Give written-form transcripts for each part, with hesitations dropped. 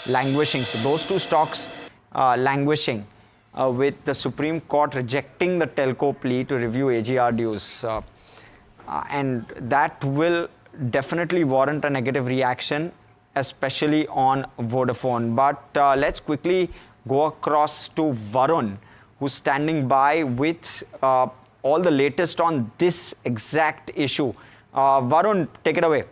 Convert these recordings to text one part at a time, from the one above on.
languishing. So those two stocks languishing with the Supreme Court rejecting the telco plea to review AGR dues. And that will definitely warrant a negative reaction, especially on Vodafone. But let's quickly go across to Varun, who's standing by with all the latest on this exact issue. Varun, take it away.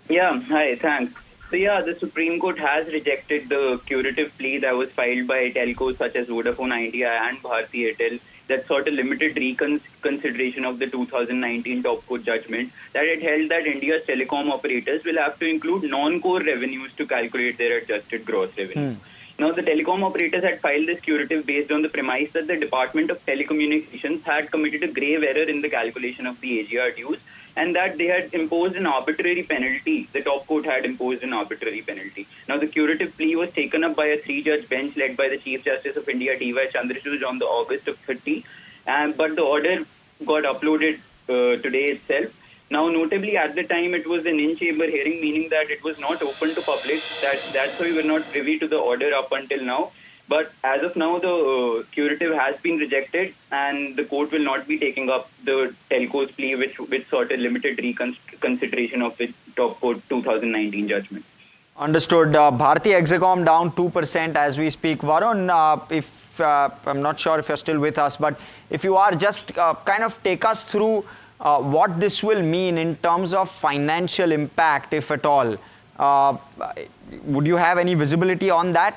Yeah, hi, thanks. So yeah, the Supreme Court has rejected the curative plea that was filed by telcos such as Vodafone Idea and Bharti Airtel that sought a limited reconsideration of the 2019 top court judgment that it held that India's telecom operators will have to include non-core revenues to calculate their adjusted gross revenue. Now, the telecom operators had filed this curative based on the premise that the Department of Telecommunications had committed a grave error in the calculation of the AGR dues and that they had imposed an arbitrary penalty. The top court had imposed an arbitrary penalty. Now, the curative plea was taken up by a three-judge bench led by the Chief Justice of India, D.Y. Chandrachud, on the August of 30, but the order got uploaded today itself. Now, notably, at the time, it was an in-chamber hearing, meaning that it was not open to public. That's why we were not privy to the order up until now. But as of now, the curative has been rejected, and the court will not be taking up the telco's plea, which sought a limited reconsideration of the top court 2019 judgment. Understood. Bharti Hexacom down 2% as we speak. Varun, if I'm not sure if you're still with us, but if you are, just kind of take us through what this will mean in terms of financial impact, if at all. Would you have any visibility on that?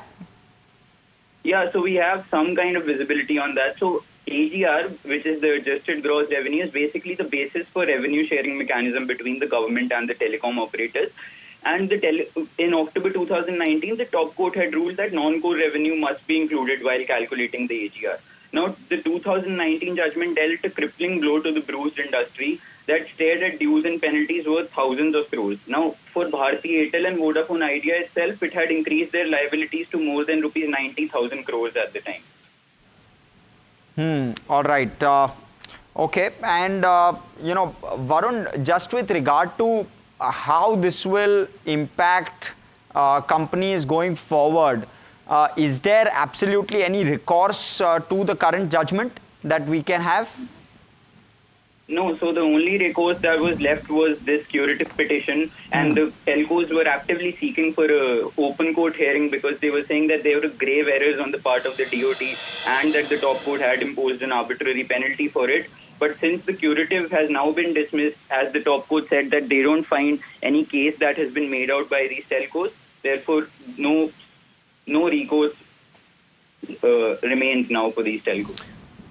Yeah, so we have some kind of visibility on that. So AGR, which is the adjusted gross revenue, is basically the basis for revenue sharing mechanism between the government and the telecom operators. And in October 2019, the top court had ruled that non-core revenue must be included while calculating the AGR. Now, the 2019 judgment dealt a crippling blow to the bruised industry that stared at dues and penalties worth thousands of crores. Now, for Bharti Airtel and Vodafone Idea itself, it had increased their liabilities to more than rupees 90,000 crores at the time. All right. Okay. And, Varun, just with regard to how this will impact companies going forward, is there absolutely any recourse to the current judgment that we can have? No, so the only recourse that was left was this curative petition, and the telcos were actively seeking for an open court hearing because they were saying that there were grave errors on the part of the DOT and that the top court had imposed an arbitrary penalty for it. But since the curative has now been dismissed, as the top court said that they don't find any case that has been made out by these telcos, therefore no recourse remains now for these telcos.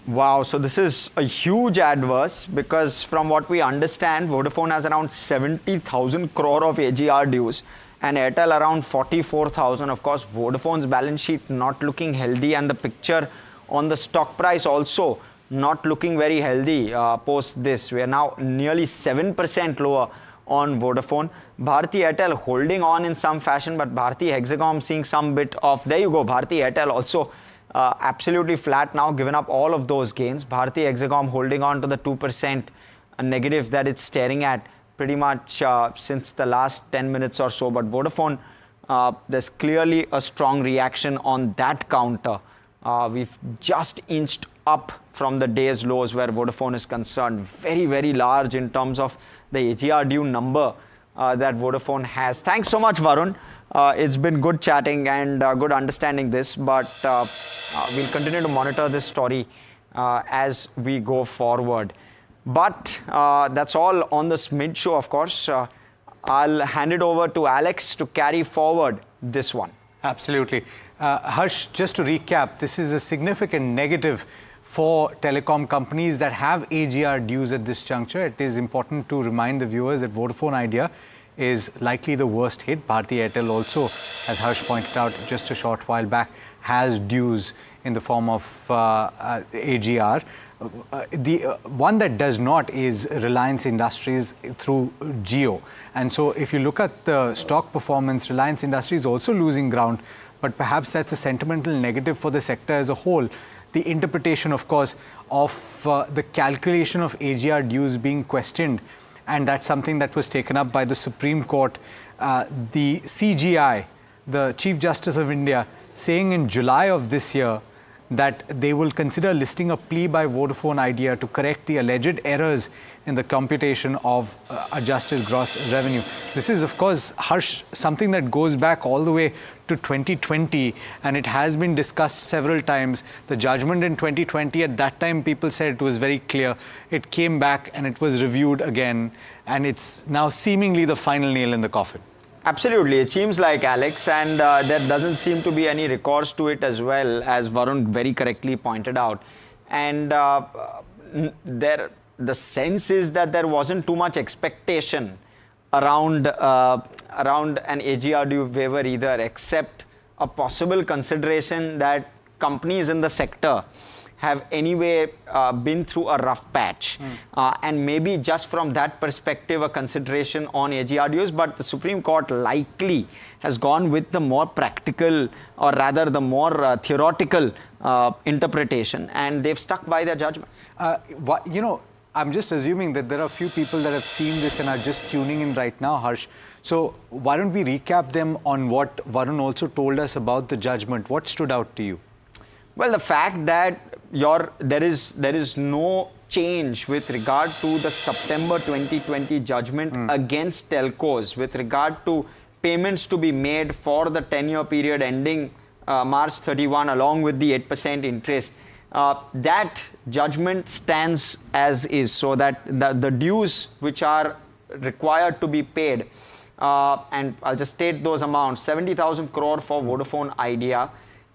Wow, so this is a huge adverse because from what we understand, Vodafone has around 70,000 crore of AGR dues and Airtel around 44,000. Of course, Vodafone's balance sheet not looking healthy and the picture on the stock price also not looking very healthy post this. We are now nearly 7% lower on Vodafone. Bharti Airtel holding on in some fashion, but Bharti Hexacom seeing some bit of, there you go, Bharti Airtel also absolutely flat now, given up all of those gains. Bharti Hexacom holding on to the 2% negative that it's staring at pretty much since the last 10 minutes or so. But Vodafone, there's clearly a strong reaction on that counter. We've just inched up from the day's lows where Vodafone is concerned. Very, very large in terms of the AGR due number that Vodafone has. Thanks so much, Varun. It's been good chatting and good understanding this, but we'll continue to monitor this story as we go forward. But that's all on the Smid Show, of course. I'll hand it over to Alex to carry forward this one. Absolutely. Harsh, just to recap, this is a significant negative for telecom companies that have AGR dues at this juncture. It is important to remind the viewers that Vodafone Idea is likely the worst hit. Bharti Airtel also, as Harsh pointed out just a short while back, has dues in the form of AGR. The one that does not is Reliance Industries through Jio. And so if you look at the stock performance, Reliance Industries is also losing ground, but perhaps that's a sentimental negative for the sector as a whole. The interpretation, of course, of the calculation of AGR dues being questioned, and that's something that was taken up by the Supreme Court. The CGI the Chief Justice of India saying in July of this year that they will consider listing a plea by Vodafone Idea to correct the alleged errors in the computation of adjusted gross revenue. This is, of course, Harsh, something that goes back all the way to 2020, and it has been discussed several times. The judgment in 2020, at that time, people said it was very clear. It came back and it was reviewed again, and it's now seemingly the final nail in the coffin. Absolutely, it seems like, Alex, and there doesn't seem to be any recourse to it as well, as Varun very correctly pointed out. And the sense is that there wasn't too much expectation around an AGR due waiver either, except a possible consideration that companies in the sector have anyway been through a rough patch. And maybe just from that perspective, a consideration on AGR dues, but the Supreme Court likely has gone with the more practical, or rather the more theoretical interpretation, and they've stuck by their judgment. You know, I'm just assuming that there are a few people that have seen this and are just tuning in right now, Harsh. So why don't we recap them on what Varun also told us about the judgment? What stood out to you? Well, the fact that there is no change with regard to the September 2020 judgment against telcos with regard to payments to be made for the 10-year period ending March 31 along with the 8% interest. That judgment stands as is, so that the dues which are required to be paid, and I'll just state those amounts: 70,000 crore for Vodafone Idea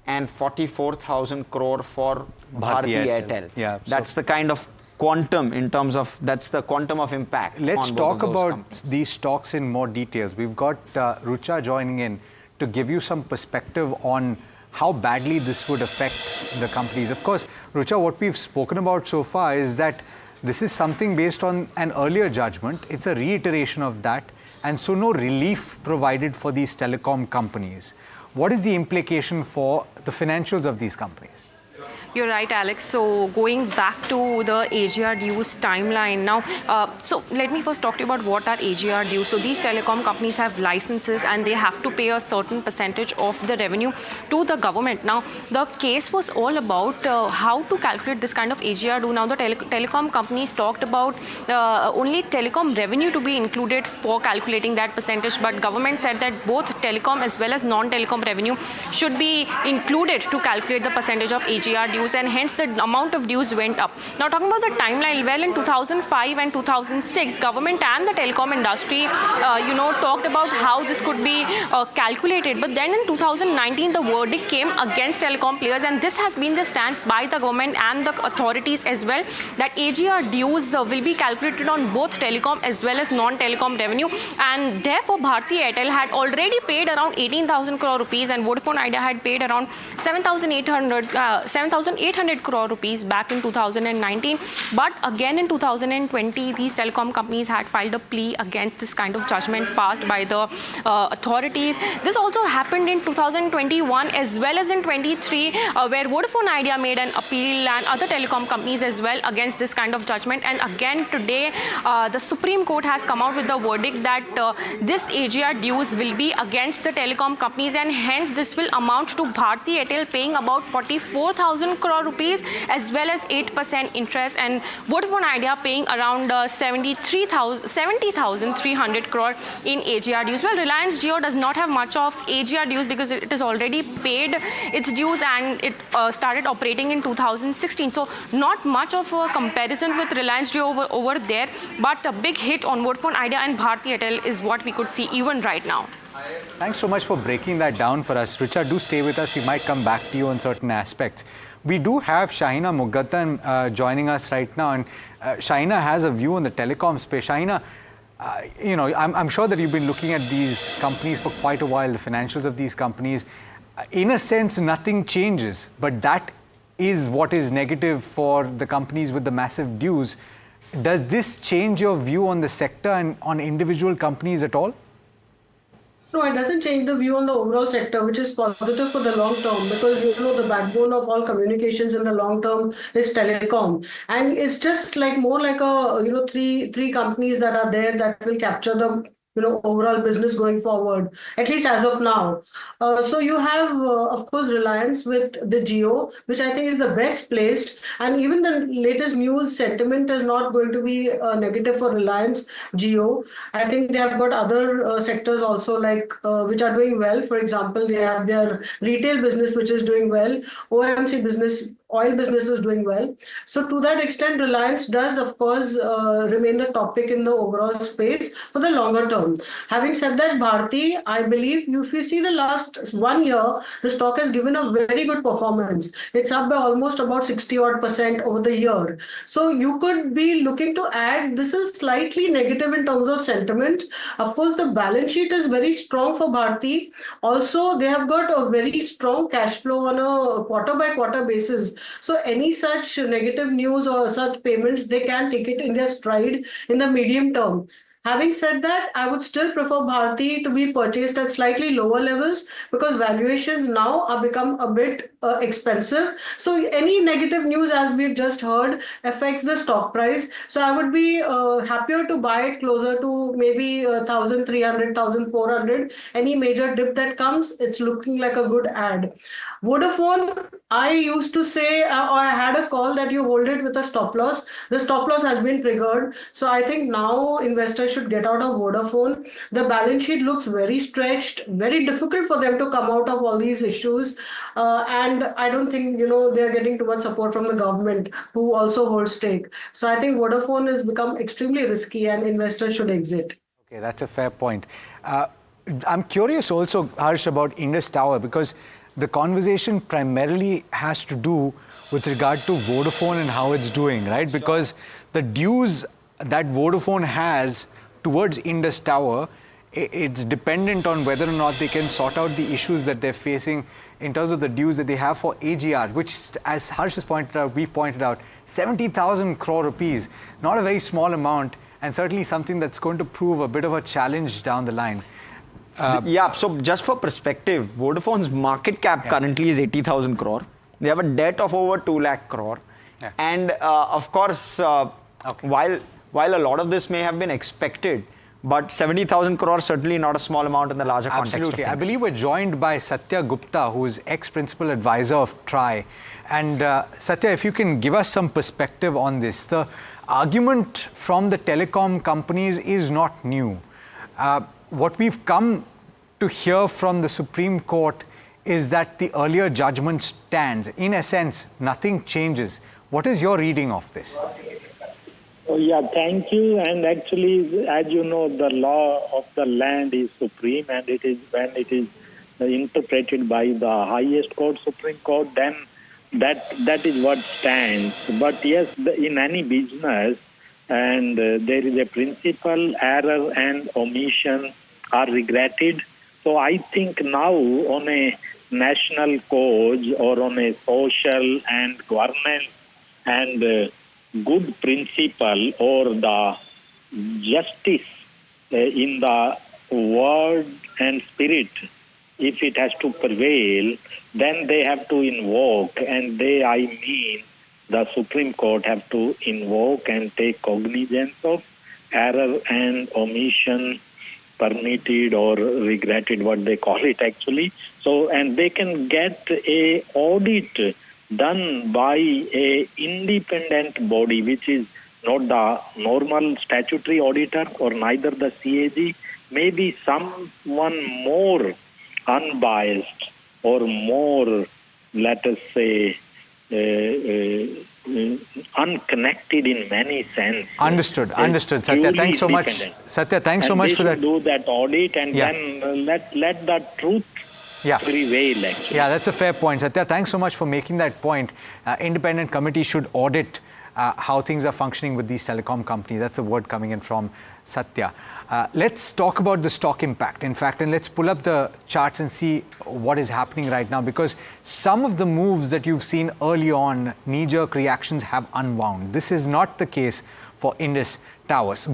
and 44,000 crore for Bharti Airtel. Yeah, that's the kind of quantum in terms of, that's the quantum of impact. Let's on talk about companies. these stocks in more details. We've got Rucha joining in to give you some perspective on how badly this would affect the companies. Of course, Rucha, what we've spoken about so far is that this is something based on an earlier judgment. It's a reiteration of that, and so no relief provided for these telecom companies. What is the implication for the financials of these companies? You're right, Alex. So going back to the AGR dues timeline now, so let me first talk to you about what are AGR dues. So these telecom companies have licenses and they have to pay a certain percentage of the revenue to the government. Now, the case was all about how to calculate this kind of AGR due. Now, the telecom companies talked about only telecom revenue to be included for calculating that percentage, but government said that both telecom as well as non-telecom revenue should be included to calculate the percentage of AGR dues, and hence the amount of dues went up. Now, talking about the timeline, well, in 2005 and 2006, government and the telecom industry, talked about how this could be calculated. But then in 2019, the verdict came against telecom players, and this has been the stance by the government and the authorities as well, that AGR dues will be calculated on both telecom as well as non-telecom revenue. And therefore, Bharti Airtel had already paid around 18,000 crore rupees, and Vodafone Idea had paid around 7,800 crore rupees back in 2019. But again in 2020, these telecom companies had filed a plea against this kind of judgment passed by the authorities. This also happened in 2021 as well as in 23, where Vodafone Idea made an appeal, and other telecom companies as well, against this kind of judgment. And again today, the Supreme Court has come out with the verdict that this AGR dues will be against the telecom companies, and hence this will amount to Bharti Airtel paying about 44,000 crore rupees as well as 8% interest, and Vodafone Idea paying around 70,300 crore in AGR dues. Well, Reliance Jio does not have much of AGR dues because it has already paid its dues, and it started operating in 2016. So not much of a comparison with Reliance Jio over there, but a big hit on Vodafone Idea and Bharti Airtel is what we could see even right now. Thanks so much for breaking that down for us. Rucha, do stay with us. We might come back to you on certain aspects. We do have Shahina Mughatan joining us right now, and Shahina has a view on the telecom space. Shahina, I'm sure that you've been looking at these companies for quite a while, the financials of these companies. In a sense, nothing changes, but that is what is negative for the companies with the massive dues. Does this change your view on the sector and on individual companies at all? No, it doesn't change the view on the overall sector, which is positive for the long term, because the backbone of all communications in the long term is telecom, and it's just like more like a three companies that are there that will capture the overall business going forward, at least as of now. So you have, of course, Reliance with the Geo, which I think is the best placed. And even the latest news sentiment is not going to be negative for Reliance Geo. I think they have got other sectors also, like which are doing well. For example, they have their retail business, which is doing well. OMC business, oil business is doing well. So to that extent, Reliance does, of course, remain the topic in the overall space for the longer term. Having said that, Bharti, I believe if you see the last 1 year, the stock has given a very good performance. It's up by almost about 60 odd percent over the year. So you could be looking to add. This is slightly negative in terms of sentiment. Of course, the balance sheet is very strong for Bharti. Also, they have got a very strong cash flow on a quarter by quarter basis. So any such negative news or such payments, they can take it in their stride in the medium term. Having said that, I would still prefer Bharti to be purchased at slightly lower levels because valuations now are become a bit expensive. So any negative news, as we've just heard, affects the stock price. So I would be happier to buy it closer to maybe 1,300, 1,400. Any major dip that comes, it's looking like a good ad. Vodafone, I used to say, or I had a call that you hold it with a stop loss. The stop loss has been triggered. So I think now investors should get out of Vodafone. The balance sheet looks very stretched, very difficult for them to come out of all these issues. And I don't think, they're getting too much support from the government, who also holds stake. So I think Vodafone has become extremely risky and investors should exit. Okay, that's a fair point. I'm curious also, Harsh, about Indus Tower, because the conversation primarily has to do with regard to Vodafone and how it's doing, right? Because the dues that Vodafone has towards Indus Tower, it's dependent on whether or not they can sort out the issues that they're facing in terms of the dues that they have for AGR, which, as Harsh has pointed out, we've pointed out, 70,000 crore rupees, not a very small amount, and certainly something that's going to prove a bit of a challenge down the line. Yeah, so just for perspective, Vodafone's market cap currently is 80,000 crore. They have a debt of over 2 lakh crore. Yeah. And of course, while a lot of this may have been expected, but 70,000 crore is certainly not a small amount in the larger context of Absolutely. things. I believe we're joined by Satya Gupta, who is ex-principal advisor of TRI. And Satya, if you can give us some perspective on this. The argument from the telecom companies is not new. What we've come to hear from the Supreme Court is that the earlier judgment stands. In a sense, nothing changes. What is your reading of this? Oh, yeah, thank you. And actually, as you know, the law of the land is supreme, and it is when it is interpreted by the highest court, Supreme Court, then that is what stands. But yes, in any business, and there is a principle, error and omission are regretted. So I think now on a national cause or on a social and governance and good principle or the justice in the word and spirit, if it has to prevail, then they have to invoke, and the Supreme Court have to invoke and take cognizance of error and omission, permitted or regretted, what they call it actually. So, and they can get a audit done by a independent body, which is not the normal statutory auditor or neither the CAG, maybe someone more unbiased or more, let us say, unconnected in many sense. Understood. Satya, thanks so much. Satya, thanks so much for that. Do that audit and then let the truth prevail, actually. Yeah, that's a fair point. Satya, thanks so much for making that point. Independent committee should audit how things are functioning with these telecom companies. That's a word coming in from Satya. Let's talk about the stock impact, in fact, and let's pull up the charts and see what is happening right now, because some of the moves that you've seen early on, knee-jerk reactions have unwound. This is not the case for Indus Towers.